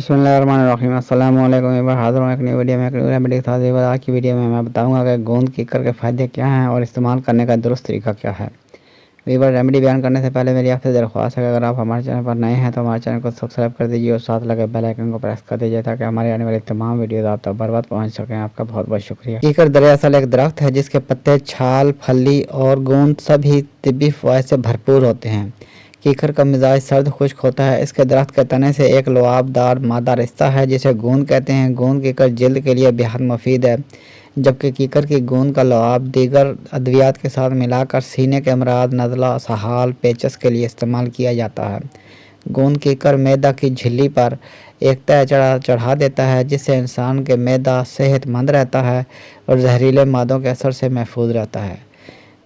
बिस्मिल्लाहिर्रहमानिर्रहीम। अस्सलाम वालेकुम। एक बार हाज़िर हूँ एक नई वीडियो में, एक नई रेमेडी के साथ। एक बार आज की वीडियो में मैं बताऊंगा कि गोंद कीकर के फ़ायदे क्या हैं और इस्तेमाल करने का दुरुस्त तरीका क्या है। एक बार रेमेडी बयान करने से पहले मेरी आपसे दरख्वास्त है कि अगर आप हमारे चैनल पर नए हैं तो हमारे चैनल को सब्सक्राइब कर दीजिए और साथ लगे बेल आइकन को प्रेस कर दीजिए ताकि हमारे आने वाली तमाम वीडियोज़ आप तक बर्बाद पहुँच सकें। आपका बहुत बहुत शुक्रिया। कीकर दरअसल एक दरख्त है जिसके पत्ते, छाल, फली और गोंद सभी तिब्बी फ़वाइद से भरपूर होते हैं। कीकर का मिजाज सर्द खुश्क होता है। इसके दरख्त के तने से एक लुआबदार मादा रिश्ता है जिसे गोंद कहते हैं। गोंद कीकर जल्द के लिए बेहद मुफीद है, जबकि कीकर की गोंद का लुआब दीगर अद्वियात के साथ मिलाकर सीने के अमराज, नज़ला, असहाल, पेचस के लिए इस्तेमाल किया जाता है। गोंद कीकर मैदा की झिल्ली पर एक तह चढ़ा देता है जिससे इंसान के मैदा सेहतमंद रहता है और जहरीले मादों के असर से महफूज रहता है।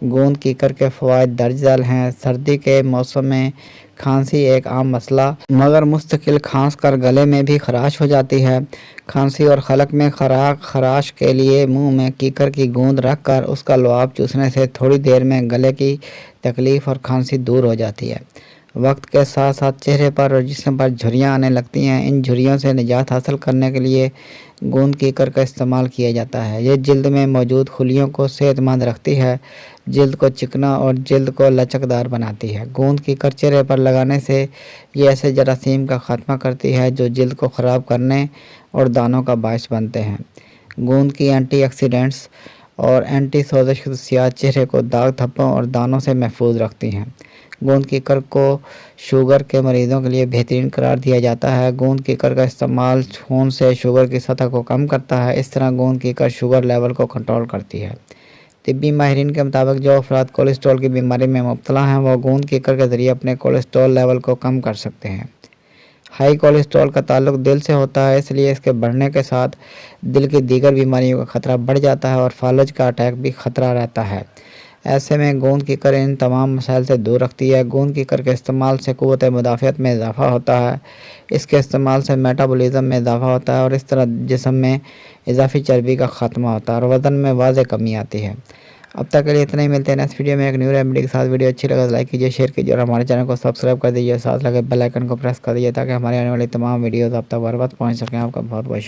गोंद कीकर के फ़वाइद दर्ज झैल हैं। सर्दी के मौसम में खांसी एक आम मसला, मगर मुस्तकिल खांस कर गले में भी खराश हो जाती है। खांसी और खलक में खराश के लिए मुंह में कीकर की गोंद रख कर उसका लुआब चूसने से थोड़ी देर में गले की तकलीफ़ और खांसी दूर हो जाती है। वक्त के साथ साथ चेहरे पर और जिस्म पर झुर्रियाँ आने लगती हैं। इन झुर्रियों से निजात हासिल करने के लिए गोंद कीकर का इस्तेमाल किया जाता है। ये जल्द में मौजूद खुलियों को सेहतमंद रखती है, जल्द को चिकना और जल्द को लचकदार बनाती है। गोंद कीकर चेहरे पर लगाने से ये ऐसे जरासीम का खात्मा करती है जो जल्द को ख़राब करने और दानों का बायस बनते हैं। गोंद की एंटीऑक्सीडेंट्स और एंटी सोजिश खसूसियात चेहरे को दाग धब्बों और दानों से महफूज रखती हैं। गोंद कीकर को शुगर के मरीज़ों के लिए बेहतरीन करार दिया जाता है। गोंद कीकर का इस्तेमाल खून से शुगर की सतह को कम करता है। इस तरह गोंद कीकर शुगर लेवल को कंट्रोल करती है। तिब्बी माहिरीन के मुताबिक जो अफराद कोलेस्ट्रॉल की बीमारी में मुब्तला हैं वो गोंद कीकर के ज़रिए अपने कोलेस्ट्रॉल लेवल को कम कर सकते हैं। हाई कोलेस्ट्रॉल का ताल्लुक दिल से होता है, इसलिए इसके बढ़ने के साथ दिल की दीगर बीमारियों का खतरा बढ़ जाता है और फालज का अटैक भी खतरा रहता है। ऐसे में गोंद कीकर इन तमाम मसाइल से दूर रखती है। गोंद कीकर के इस्तेमाल से क़ुव्वत मुदाफ़अत में इजाफ़ा होता है। इसके इस्तेमाल से मेटाबॉलिज़्म में इजाफ़ा होता है और इस तरह जिस्म में इजाफी चर्बी का ख़ात्मा होता है और वज़न में वाज़ेह कमी आती है। अब तक के लिए इतना ही। मिलते हैं नेक्स्ट वीडियो में एक न्यू रेमेडी के साथ। वीडियो अच्छी लगे तो लाइक कीजिए, शेयर कीजिए और हमारे चैनल को सब्सक्राइब कर दीजिए, साथ लगे बेल आइकन को प्रेस कर दीजिए ताकि हमारे आने वाली तमाम वीडियोज़ आप तक बराबर पहुँच सकें। आपका बहुत बहुत शुक्रिया।